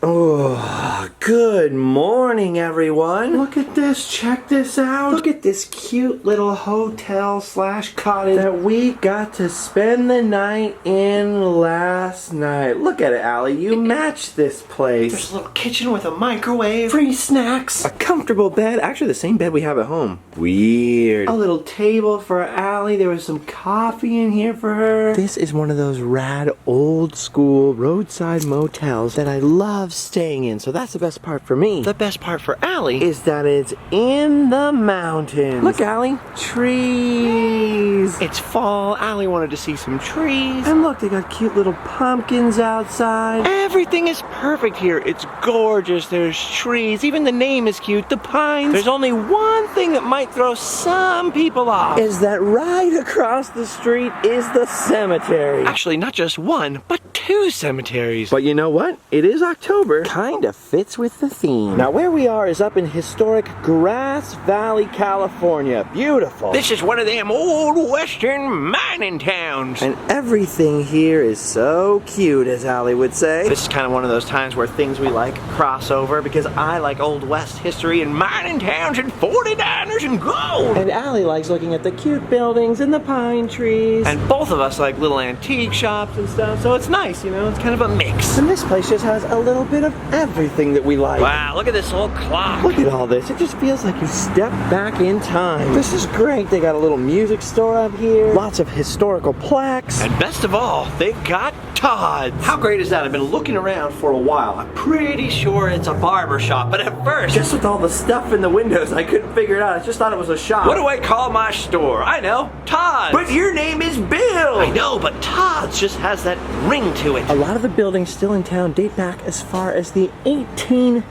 Oh, good morning, everyone. Look at this. Check this out. Look at this cute little hotel / cottage that we got to spend the night in last night. Look at it, Allie. You matched this place. There's a little kitchen with a microwave, free snacks, a comfortable bed. Actually, the same bed we have at home. Weird. A little table for Allie. There was some coffee in here for her. This is one of those rad old school roadside motels that I love staying in, so that's the best part for me. The best part for Allie is that it's in the mountains. Look, Allie, trees. It's fall. Allie wanted to see some trees. And look, they got cute little pumpkins outside. Everything is perfect here. It's gorgeous. There's trees. Even the name is cute, the pines. There's only one thing that might throw some people off, is that right across the street is the cemetery. Actually, not just one, but 2 cemeteries. But you know what? It is October. Kinda fits with the theme. Now where we are is up in historic Grass Valley, California. Beautiful. This is one of them old western mining towns. And everything here is so cute, as Allie would say. This is kind of one of those times where things we like cross over, because I like Old West history and mining towns and 49ers and gold. And Allie likes looking at the cute buildings and the pine trees. And both of us like little antique shops and stuff, so it's nice, you know, it's kind of a mix. And this place just has a little bit of everything that we like. Wow, look at this old clock. Look at all this. It just feels like you step back in time. This is great. They got a little music store up here. Lots of historical plaques. And best of all, they got Todd's. How great is that? I've been looking around for a while. I'm pretty sure it's a barber shop, but at first, just with all the stuff in the windows, I couldn't figure it out. I just thought it was a shop. What do I call my store? I know, Todd's. But your name is Bill. I know, but Todd's just has that ring to it. A lot of the buildings still in town date back as far as the 1850s.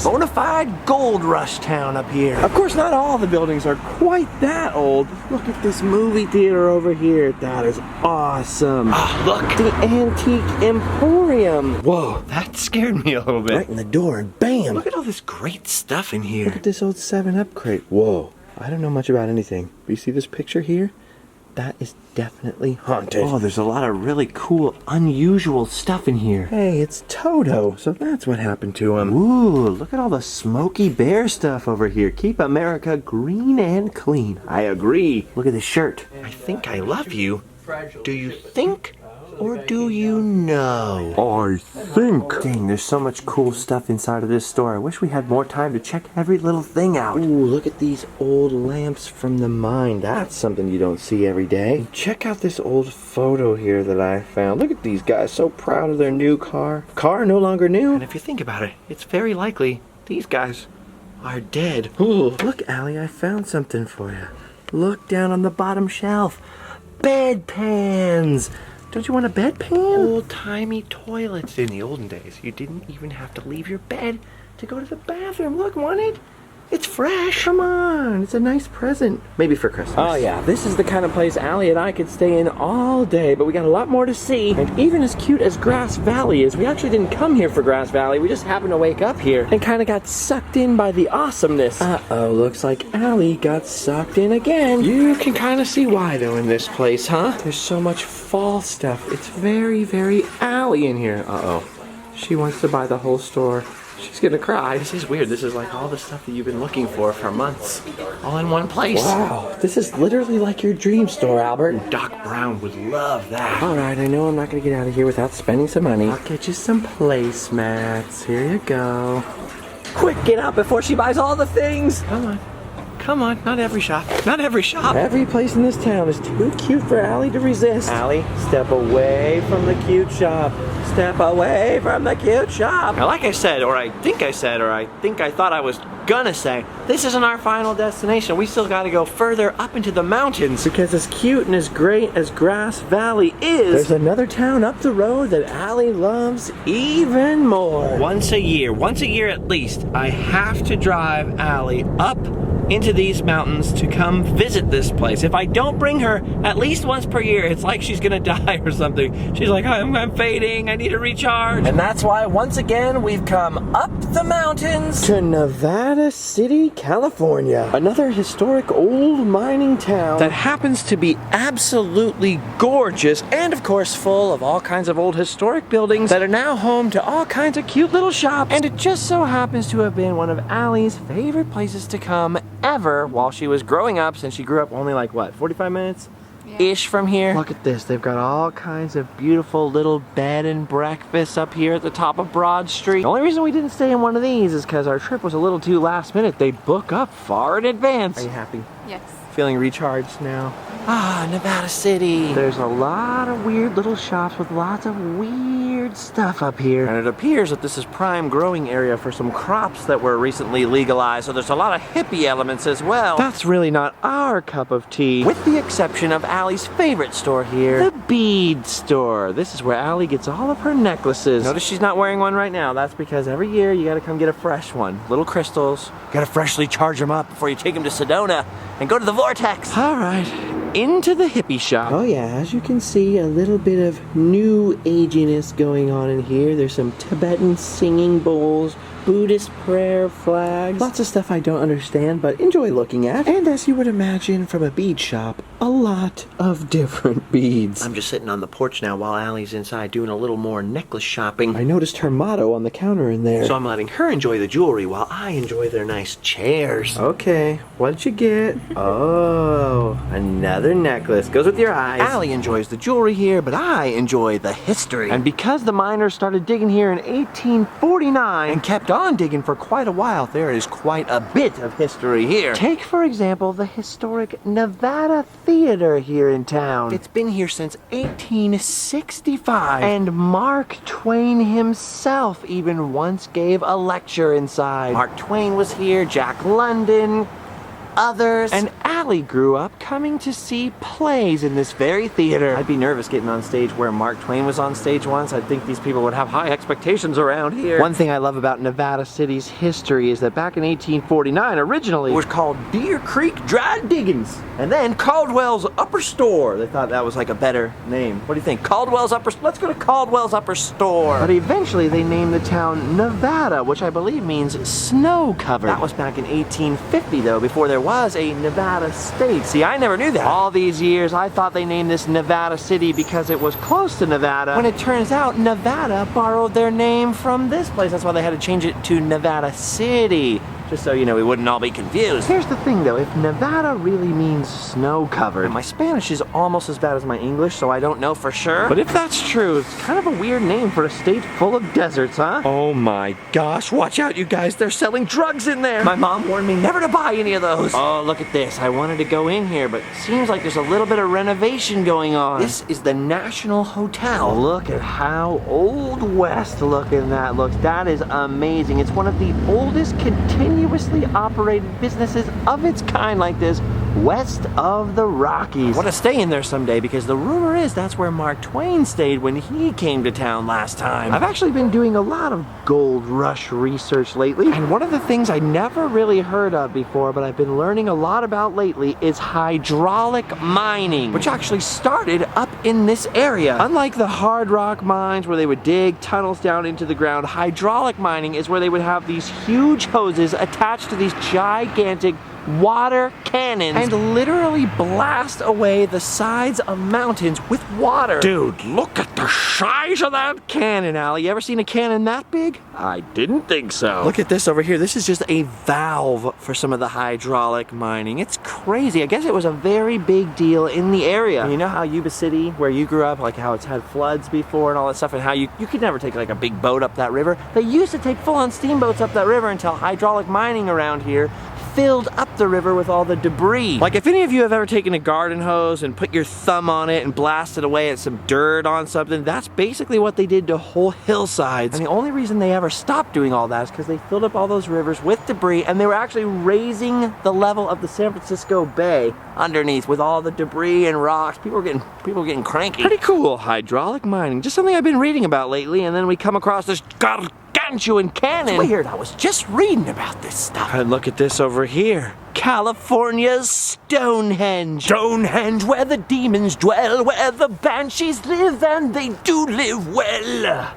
Bonafide gold rush town up here. Of course, not all the buildings are quite that old. Look at this movie theater over here. That is awesome. Ah, look. The Antique Emporium. Whoa, that scared me a little bit. Right in the door and bam. Look at all this great stuff in here. Look at this old 7-Up crate. Whoa, I don't know much about anything. But you see this picture here? That is definitely haunted. Oh, there's a lot of really cool, unusual stuff in here. Hey, it's Toto, so that's what happened to him. Ooh, look at all the Smokey Bear stuff over here. Keep America green and clean. I agree. Look at this shirt. I think I love you. Do you think? Or do you know? I think. Dang, there's so much cool stuff inside of this store. I wish we had more time to check every little thing out. Ooh, look at these old lamps from the mine. That's something you don't see every day. And check out this old photo here that I found. Look at these guys, so proud of their new car. Car no longer new. And if you think about it, it's very likely these guys are dead. Ooh, look, Allie, I found something for you. Look down on the bottom shelf. Bedpans. Don't you want a bedpan? Old-timey toilets. In the olden days, you didn't even have to leave your bed to go to the bathroom. Look, want it? It's fresh. Come on, it's a nice present. Maybe for Christmas. Oh yeah, this is the kind of place Allie and I could stay in all day, but we got a lot more to see. And even as cute as Grass Valley is, we actually didn't come here for Grass Valley. We just happened to wake up here and kind of got sucked in by the awesomeness. Uh-oh, looks like Allie got sucked in again. You can kind of see why though in this place, huh? There's so much fall stuff. It's very, very Allie in here. Uh-oh, she wants to buy the whole store. She's gonna cry. This is weird. This is like all the stuff that you've been looking for months. All in one place. Wow. This is literally like your dream store, Albert. Doc Brown would love that. Alright, I know I'm not gonna get out of here without spending some money. I'll get you some placemats. Here you go. Quick, get out before she buys all the things. Come on. Come on, not every shop. Not every shop. Every place in this town is too cute for Allie to resist. Allie, step away from the cute shop. Step away from the cute shop. Now, like I said, or I think I said, or I think I thought I was gonna say, this isn't our final destination. We still gotta go further up into the mountains. Because as cute and as great as Grass Valley is, there's another town up the road that Allie loves even more. Once a year at least, I have to drive Allie up into these mountains to come visit this place. If I don't bring her at least once per year, it's like she's gonna die or something. She's like, I'm fading, I need to recharge. And that's why, once again, we've come up the mountains to Nevada City, California. Another historic old mining town that happens to be absolutely gorgeous and, of course, full of all kinds of old historic buildings that are now home to all kinds of cute little shops. And it just so happens to have been one of Allie's favorite places to come ever while she was growing up, since she grew up only like, what, 45 minutes? Ish from here. Look at this. They've got all kinds of beautiful little bed and breakfasts up here at the top of Broad Street. The only reason we didn't stay in one of these is because our trip was a little too last minute. They book up far in advance. Are you happy? Yes. Feeling recharged now? Ah, Nevada City. There's a lot of weird little shops with lots of weird stuff up here. And it appears that this is prime growing area for some crops that were recently legalized, so there's a lot of hippie elements as well. That's really not our cup of tea, with the exception of Allie's favorite store here, the bead store. This is where Allie gets all of her necklaces. Notice she's not wearing one right now. That's because every year you gotta come get a fresh one. Little crystals. You gotta freshly charge them up before you take them to Sedona and go to the vortex. All right. Into the hippie shop. Oh yeah, as you can see, a little bit of new aginess going on in here. There's some Tibetan singing bowls, Buddhist prayer flags, lots of stuff I don't understand but enjoy looking at. And as you would imagine from a bead shop, a lot of different beads. I'm just sitting on the porch now while Allie's inside doing a little more necklace shopping. I noticed her motto on the counter in there, so I'm letting her enjoy the jewelry while I enjoy their nice chairs. Okay, what'd you get? Oh, another necklace. Goes with your eyes. Allie enjoys the jewelry here, but I enjoy the history. And because the miners started digging here in 1849 and kept on digging for quite a while, there is quite a bit of history here. Take, for example, the historic Nevada Theater here in town. It's been here since 1865, and Mark Twain himself even once gave a lecture inside. Mark Twain was here, Jack London, others, and Allie grew up coming to see plays in this very theater. I'd be nervous getting on stage where Mark Twain was on stage once. I'd think these people would have high expectations around here. One thing I love about Nevada City's history is that back in 1849, originally, it was called Deer Creek Dry Diggins, and then Caldwell's Upper Store. They thought that was like a better name. What do you think? Caldwell's Upper Store? Let's go to Caldwell's Upper Store. But eventually they named the town Nevada, which I believe means snow covered. That was back in 1850 though, before there was a Nevada state. See, I never knew that. All these years, I thought they named this Nevada City because it was close to Nevada, when it turns out Nevada borrowed their name from this place. That's why they had to change it to Nevada City. Just so, you know, we wouldn't all be confused. Here's the thing though, if Nevada really means snow covered, my Spanish is almost as bad as my English, so I don't know for sure. But if that's true, it's kind of a weird name for a state full of deserts, huh? Oh my gosh, watch out you guys, they're selling drugs in there. My mom warned me never to buy any of those. Oh, look at this. I wanted to go in here, but it seems like there's a little bit of renovation going on. This is the National Hotel. Look at how Old West looking that looks. That is amazing. It's one of the oldest continuously operated businesses of its kind like this west of the Rockies. I want to stay in there someday because the rumor is that's where Mark Twain stayed when he came to town last time. I've actually been doing a lot of gold rush research lately, and one of the things I never really heard of before but I've been learning a lot about lately is hydraulic mining, which actually started up in this area. Unlike the hard rock mines where they would dig tunnels down into the ground, hydraulic mining is where they would have these huge hoses attached to these gigantic water cannons and literally blast away the sides of mountains with water. Dude, look at the size of that cannon, Allie. You ever seen a cannon that big? I didn't think so. Look at this over here. This is just a valve for some of the hydraulic mining. It's crazy. I guess it was a very big deal in the area. And you know how Yuba City, where you grew up, like how it's had floods before and all that stuff, and how you could never take like a big boat up that river? They used to take full-on steamboats up that river until hydraulic mining around here filled up the river with all the debris. Like if any of you have ever taken a garden hose and put your thumb on it and blasted away at some dirt on something, that's basically what they did to whole hillsides. And the only reason they ever stopped doing all that is because they filled up all those rivers with debris, and they were actually raising the level of the San Francisco Bay underneath with all the debris and rocks. People were getting cranky. Pretty cool, hydraulic mining. Just something I've been reading about lately, and then we come across this gargantuan cannon. It's weird, I was just reading about this stuff. And look at this over here. California's Stonehenge. Stonehenge, where the demons dwell, where the banshees live, and they do live well.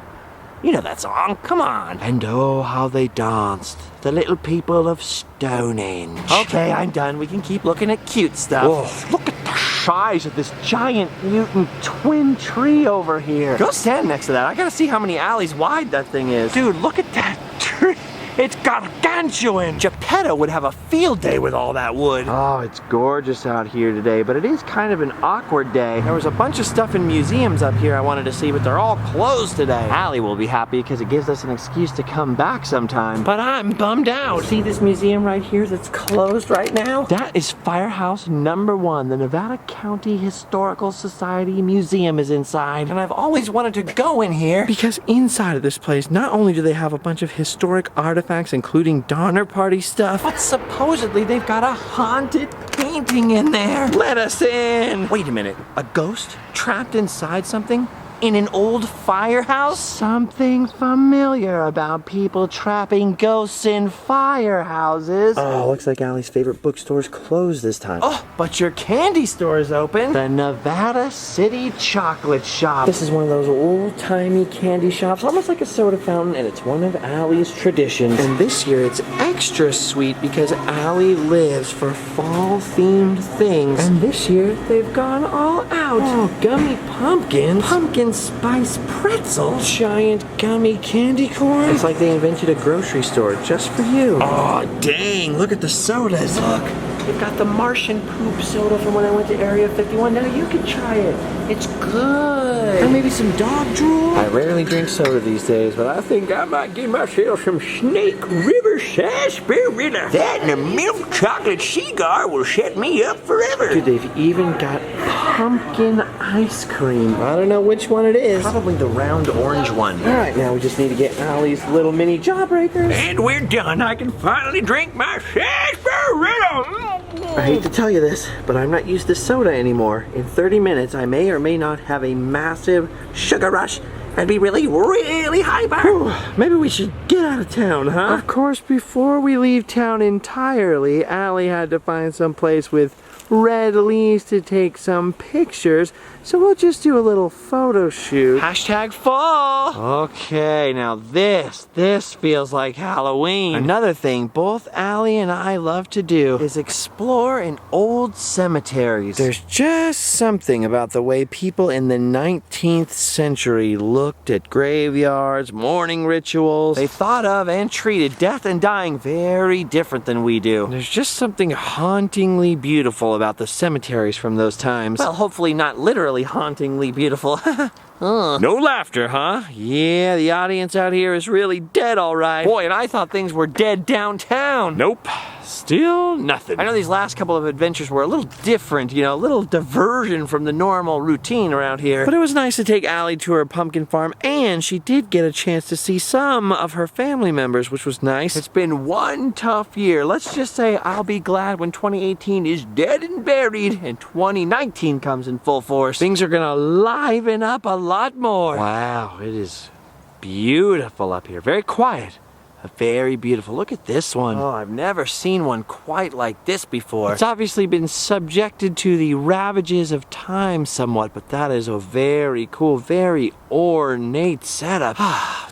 You know that song, come on. And oh, how they danced, the little people of Stonehenge. Okay, I'm done. We can keep looking at cute stuff. Whoa, look at the size of this giant mutant twin tree over here. Go stand next to that. I gotta see how many alleys wide that thing is. Dude, look at that tree. It's gargantuan. Geppetto would have a field day with all that wood. Oh, it's gorgeous out here today, but it is kind of an awkward day. There was a bunch of stuff in museums up here I wanted to see, but they're all closed today. Allie will be happy because it gives us an excuse to come back sometime. But I'm bummed out. See this museum right here that's closed right now? That is Firehouse number 1. The Nevada County Historical Society Museum is inside. And I've always wanted to go in here. Because inside of this place, not only do they have a bunch of historic artifacts, including Donner Party stuff, but supposedly they've got a haunted painting in there. Let us in. Wait a minute, a ghost trapped inside something? In an old firehouse? Something familiar about people trapping ghosts in firehouses. Oh, looks like Allie's favorite bookstore's closed this time. Oh, but your candy store is open. The Nevada City Chocolate Shop. This is one of those old-timey candy shops, almost like a soda fountain, and it's one of Allie's traditions. And this year it's extra sweet because Allie lives for fall-themed things. And this year they've gone all out. Oh, gummy pumpkins. Pumpkin spice pretzel. Giant gummy candy corn. It's like they invented a grocery store just for you. Oh, dang. Look at the sodas. Look. They've got the Martian poop soda from when I went to Area 51. Now you can try it. It's good. Or maybe some dog drool. I rarely drink soda these days, but I think I might give myself some Snake River sarsaparilla. That and a milk chocolate cigar will set me up forever. Dude, they've even got pumpkin ice cream. I don't know which one it is. Probably the round orange one. All right, now we just need to get Allie's little mini jawbreakers. And we're done. I can finally drink my sarsaparilla. I hate to tell you this, but I'm not used to soda anymore. In 30 minutes, I may or may not have a massive sugar rush and be really hyper. Maybe we should get out of town, huh? Of course, before we leave town entirely, Allie had to find some place with red leaves to take some pictures, so we'll just do a little photo shoot. Hashtag fall. Okay, now this feels like Halloween. Another thing both Allie and I love to do is explore in old cemeteries. There's just something about the way people in the 19th century looked at graveyards, mourning rituals. They thought of and treated death and dying very different than we do. There's just something hauntingly beautiful about the cemeteries from those times. Well, hopefully not literally hauntingly beautiful. No laughter, huh? Yeah, the audience out here is really dead, all right. Boy, and I thought things were dead downtown. Nope. Still nothing. I know these last couple of adventures were a little different, you know, a little diversion from the normal routine around here. But it was nice to take Allie to her pumpkin farm, and she did get a chance to see some of her family members, which was nice. It's been one tough year. Let's just say I'll be glad when 2018 is dead and buried and 2019 comes in full force. Things are gonna liven up a lot more. Wow, it is beautiful up here. Very quiet. Very beautiful. Look at this one. Oh, I've never seen one quite like this before. It's obviously been subjected to the ravages of time somewhat, but that is a very cool, very ornate setup.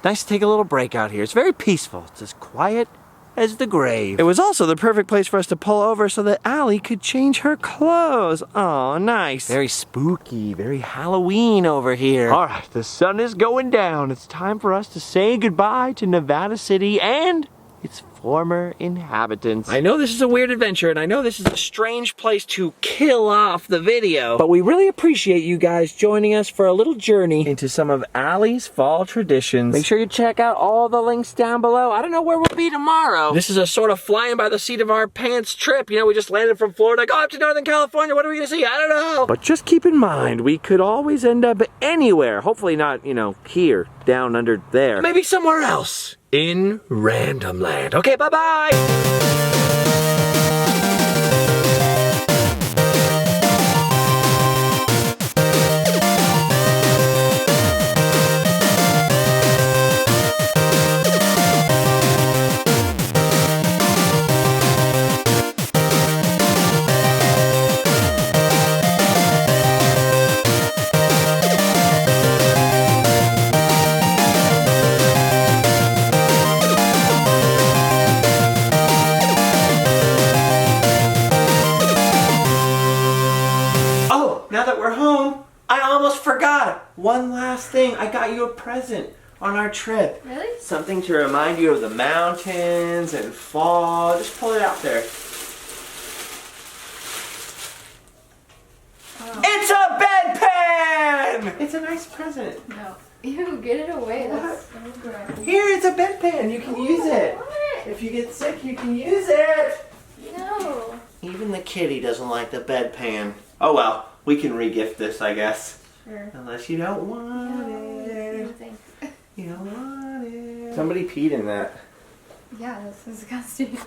Nice to take a little break out here. It's very peaceful. It's as quiet as the grave. It was also the perfect place for us to pull over so that Allie could change her clothes. Oh, nice. Very spooky, very Halloween over here. All right, the sun is going down. It's time for us to say goodbye to Nevada City and its former inhabitants. I know this is a weird adventure, and I know this is a strange place to kill off the video, but we really appreciate you guys joining us for a little journey into some of Allie's fall traditions. Make sure you check out all the links down below. I don't know where we'll be tomorrow. This is a sort of flying by the seat of our pants trip. You know, we just landed from Florida, go up to Northern California. What are we gonna see? I don't know. But just keep in mind, we could always end up anywhere. Hopefully not, you know, here, down under there. Maybe somewhere else. In random land. Okay, bye-bye! God! One last thing. I got you a present on our trip. Really? Something to remind you of the mountains and fall. Just pull it out there. Oh. It's a bedpan! It's a nice present. No. Ew, get it away. What? That's so gross. Here, it's a bedpan. You can use it. What? If you get sick, you can use it. No. Even the kitty doesn't like the bedpan. Oh well, we can re-gift this, I guess. Sure. Unless you don't want No, it. thanks. You don't want it. Somebody peed in that. Yeah, that's disgusting.